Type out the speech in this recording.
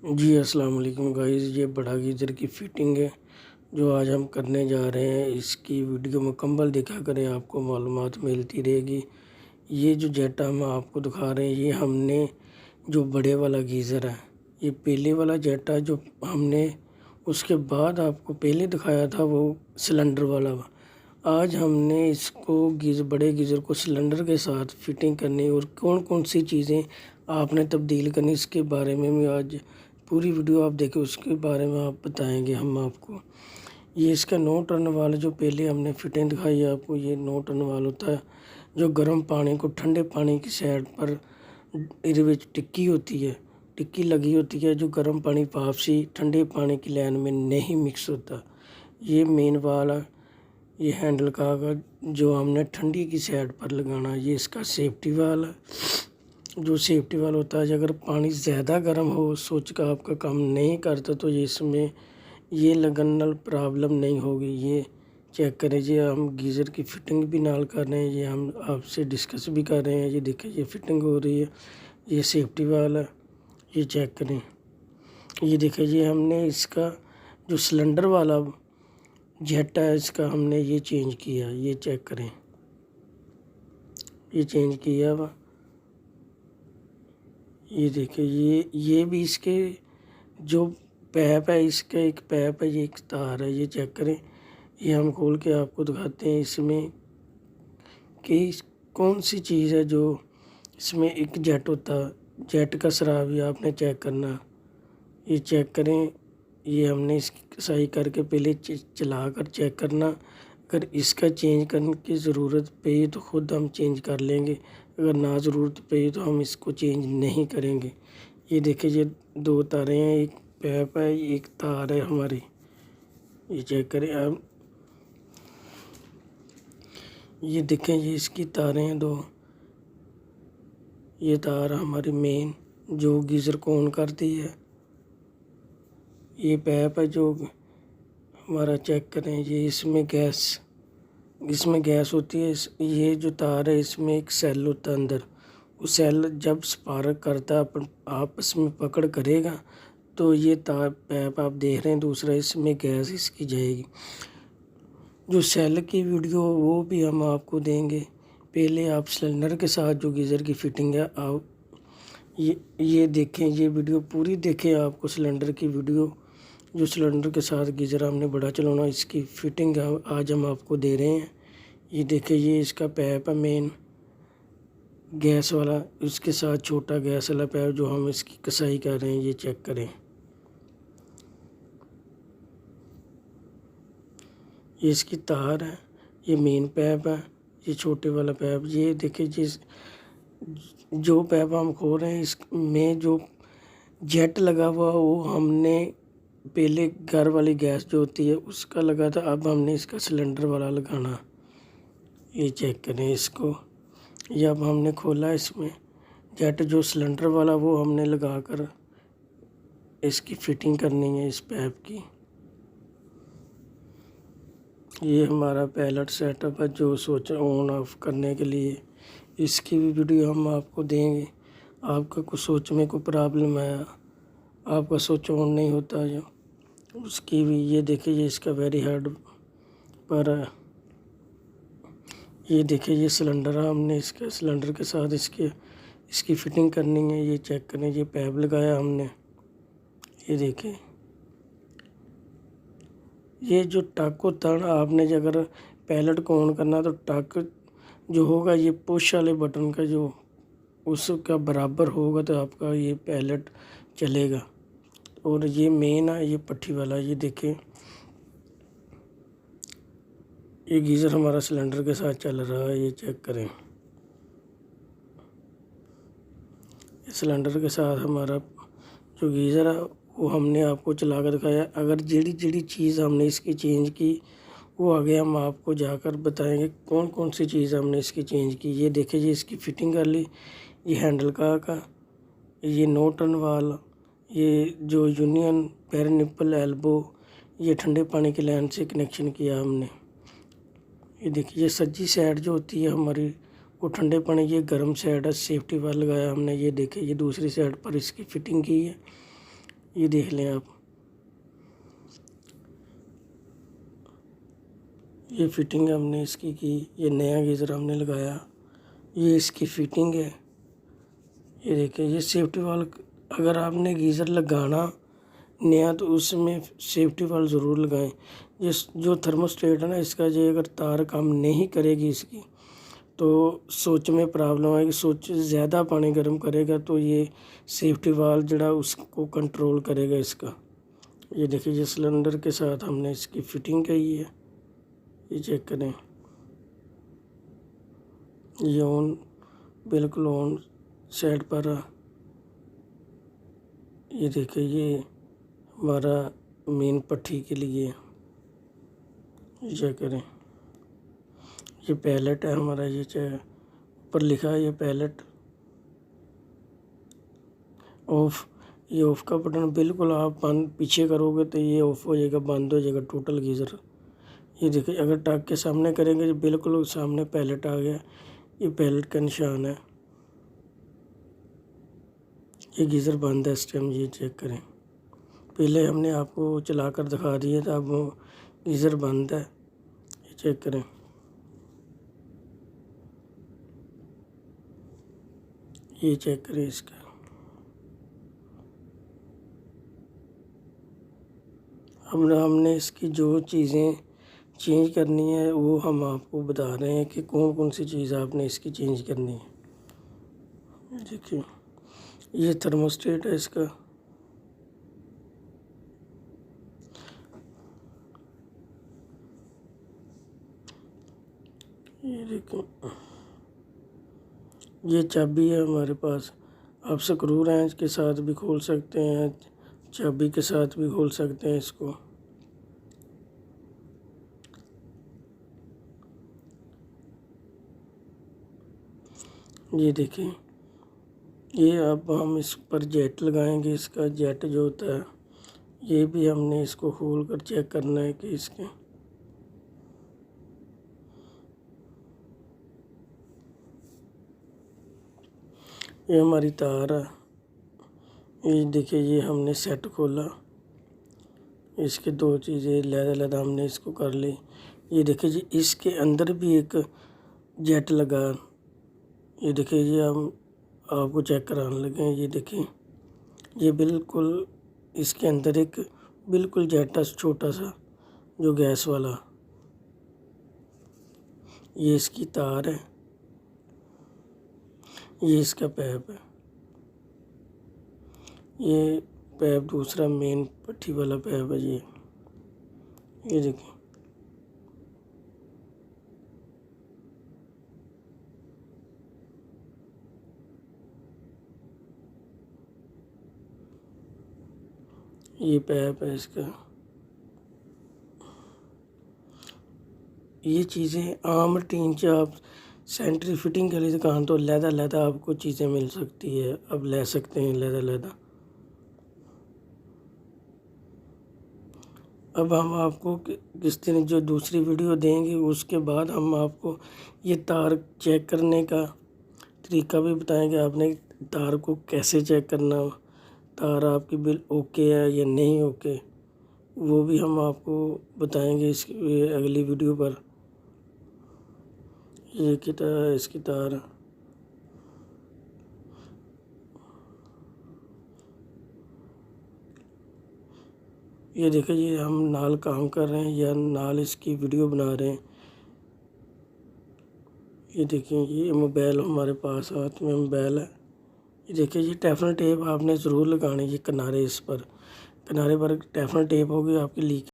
जी अस्सलाम वालेकुम गाइस, ये बड़ा गीज़र की फ़िटिंग है जो आज हम करने जा रहे हैं। इसकी वीडियो मुकम्मल देखा करें, आपको मालूमात मिलती रहेगी। ये जो जेट हम आपको दिखा रहे हैं, ये हमने जो बड़े वाला गीज़र है, ये पहले वाला जेट है जो हमने उसके बाद आपको पहले दिखाया था, वो सिलेंडर वाला। आज हमने इसको बड़े गीज़र को सिलेंडर के साथ फिटिंग करनी और कौन कौन सी चीज़ें आपने तब्दील करनी, इसके बारे में भी आज पूरी वीडियो आप देखें, उसके बारे में आप बताएंगे हम आपको। ये इसका नो टर्न वाला जो पहले हमने फिटिंग दिखाई है आपको, ये नो टर्न वाला होता है जो गर्म पानी को ठंडे पानी की साइड पर टिक्की होती है, टिक्की लगी होती है, जो गर्म पानी वापसी ठंडे पानी की लाइन में नहीं मिक्स होता। ये मेन वाला ये हैंडल का जो हमने ठंडी की साइड पर लगाना, ये इसका सेफ्टी वाल है। जो सेफ्टी वाल होता है, अगर पानी ज़्यादा गर्म हो, सोच का आपका काम नहीं करता, तो ये इसमें ये लगन प्रॉब्लम नहीं होगी। ये चेक करें, ये हम गीज़र की फ़िटिंग भी नाल कर रहे हैं, ये हम आपसे डिस्कस भी कर रहे हैं। ये देखिए, ये फ़िटिंग हो रही है, ये सेफ्टी वाल है, ये चेक करें। ये देखिए, ये हमने इसका जो सिलेंडर वाला जेट है, इसका हमने ये चेंज किया, ये चेक करें, ये चेंज किया हुआ। ये देखिए, ये भी इसके जो पैप है, इसका एक पैप है, ये एक तार है, ये चेक करें। ये हम खोल के आपको दिखाते हैं इसमें कि कौन सी चीज़ है जो इसमें एक जेट होता है, जेट का स्राव भी आपने चेक करना। ये चेक करें, ये हमने इसकी सही करके पहले चला कर चेक करना। अगर इसका चेंज करने की ज़रूरत पई तो ख़ुद हम चेंज कर लेंगे, अगर ना ज़रूरत पई तो हम इसको चेंज नहीं करेंगे। ये देखिए, ये दो तारें हैं, एक पैप है, एक तार है हमारी। ये चेक करें अब, ये देखें, ये इसकी तारें हैं दो। ये तार हमारी मेन जो गीज़र को ऑन करती है। ये पैप है जो हमारा चेक करें, ये इसमें गैस होती है। ये जो तार है, इसमें एक सेल होता है अंदर। वो सेल जब स्पार्क करता है, आपस में पकड़ करेगा, तो ये तार पैप आप देख रहे हैं दूसरा, इसमें गैस इसकी जाएगी। जो सेल की वीडियो वो भी हम आपको देंगे। पहले आप सिलेंडर के साथ जो गीज़र की फ़िटिंग है, आप ये देखें, ये वीडियो पूरी देखें। आपको सिलेंडर की वीडियो जो सिलेंडर के साथ गीज़र हमने बड़ा चलाना, इसकी फ़िटिंग आज हम आपको दे रहे हैं। ये देखिए, ये इसका पैप है मेन गैस वाला, इसके साथ छोटा गैस वाला पैप जो हम इसकी कसाई कर रहे हैं, ये चेक करें। ये इसकी तार है, ये मेन पैप है, ये छोटे वाला पैप। ये देखिए, जो पैप हम खोल रहे हैं, इसमें जो जेट लगा हुआ वो हमने पहले घर वाली गैस जो होती है उसका लगा था, अब हमने इसका सिलेंडर वाला लगाना। ये चेक करें इसको, ये अब हमने खोला, इसमें जेट जो सिलेंडर वाला वो हमने लगा कर इसकी फ़िटिंग करनी है इस पैप की। ये हमारा पैलेट सेटअप है जो सोच ऑन ऑफ करने के लिए, इसकी भी वीडियो हम आपको देंगे। आपका कुछ सोच में कोई प्रॉब्लम है, आपका स्विच ऑन नहीं होता जो, उसकी भी ये देखिए, ये इसका वेरी हार्ड पर है। ये देखिए, ये सिलेंडर है, हमने इसके सिलेंडर के साथ इसकी फ़िटिंग करनी है। ये चेक करें, ये पैप लगाया हमने। ये देखिए, ये जो टक होता है ना, आपने अगर पैलेट को ऑन करना तो टक जो होगा, ये पुश वाले बटन का जो उसका बराबर होगा तो आपका ये पैलेट चलेगा। और ये मेन है, ये पट्टी वाला। ये देखें, ये गीज़र हमारा सिलेंडर के साथ चल रहा है, ये चेक करें। सिलेंडर के साथ हमारा जो गीज़र है वो हमने आपको चला कर दिखाया। अगर जड़ी चीज़ हमने इसकी चेंज की, वो आगे हम आपको जाकर बताएंगे कौन कौन सी चीज़ हमने इसकी चेंज की। ये देखिए, ये इसकी फ़िटिंग कर ली। ये हैंडल का ये नो टर्न वाल, ये जो यूनियन पैर निप्पल एल्बो, ये ठंडे पानी की लाइन से कनेक्शन किया हमने। ये देखिए, ये सज्जी साइड जो होती है हमारी वो ठंडे पानी, ये गर्म साइड है, सेफ्टी वाल लगाया हमने। ये देखिए, ये दूसरी साइड पर इसकी फ़िटिंग की है। ये देख लें आप, ये फिटिंग हमने इसकी की। ये नया गीज़र हमने लगाया, ये इसकी फिटिंग है। ये देखिए, ये सेफ्टी वाल्व, अगर आपने गीज़र लगाना नया तो उसमें सेफ्टी वाल्व ज़रूर लगाएं। जो थर्मोस्टेट है ना इसका, ये अगर तार काम नहीं करेगी इसकी तो स्विच में प्रॉब्लम आएगी। स्विच ज़्यादा पानी गर्म करेगा तो ये सेफ्टी वाल्व जड़ा उसको कंट्रोल करेगा इसका। ये देखिए, ये सिलेंडर के साथ हमने इसकी फिटिंग की है। ये चेक करें, ये ऑन, बिल्कुल ऑन साइड पर रहा। ये देखिए, ये हमारा मेन पट्टी के लिए। ये चेक करें, ये पैलेट है हमारा, ये ऊपर लिखा है ये पैलेट ऑफ। ये ऑफ का बटन बिल्कुल आप बंद पीछे करोगे तो ये ऑफ हो जाएगा, बंद हो जाएगा टोटल गीज़र। ये देखिए, अगर टैग के सामने करेंगे तो बिल्कुल सामने पैलेट आ गया, ये पैलेट का निशान है। ये गीज़र बंद है इस टाइम, ये चेक करें। पहले हमने आपको चला कर दिखा दिया था, अब गीज़र बंद है। ये चेक करें, ये चेक करें इसका। हमने इसकी जो चीज़ें चेंज करनी है वो हम आपको बता रहे हैं कि कौन कौन सी चीज़ आपने इसकी चेंज करनी है। देखिए, ये थर्मोस्टेट है इसका। ये देखिए, ये चाबी है हमारे पास। आप स्क्रू रेंच के साथ भी खोल सकते हैं, चाबी के साथ भी खोल सकते हैं इसको। ये देखिए, ये अब हम इस पर जेट लगाएंगे। इसका जेट जो होता है ये भी हमने इसको खोल कर चेक करना है कि इसके, ये हमारी तार है। ये देखिए, ये हमने सेट खोला, इसके दो चीज़ें लहदा हमने इसको कर ली। ये देखिए जी, इसके अंदर भी एक जेट लगा। ये देखिए, ये हम आपको चेक कराने लगे हैं। ये देखिए, ये बिल्कुल इसके अंदर एक बिल्कुल जेट है छोटा सा, जो गैस वाला। ये इसकी तार है, ये इसका पैप है। ये पैप दूसरा मेन पट्टी वाला पैप है। ये देखिए, ये पैप है इसका। ये चीज़ें आम टीन से आप सेंट्री फिटिंग के लिए दुकान तो लहदा आपको चीज़ें मिल सकती है, अब ले सकते हैं लहदा। अब हम आपको किस दिन जो दूसरी वीडियो देंगे उसके बाद हम आपको ये तार चेक करने का तरीका भी बताएंगे। आपने तार को कैसे चेक करना, तार आपकी बिल ओके है या नहीं ओके, वो भी हम आपको बताएंगे इस अगली वीडियो पर। ये इसकी तार, ये देखिए, ये हम नाल काम कर रहे हैं या नाल इसकी वीडियो बना रहे हैं। ये देखिए, ये मोबाइल हमारे पास हाथ में मोबाइल है। ये देखिए, ये टेफलॉन टेप आपने ज़रूर लगानी है किनारे, इस पर किनारे पर टेफलॉन टेप होगी आपकी लीक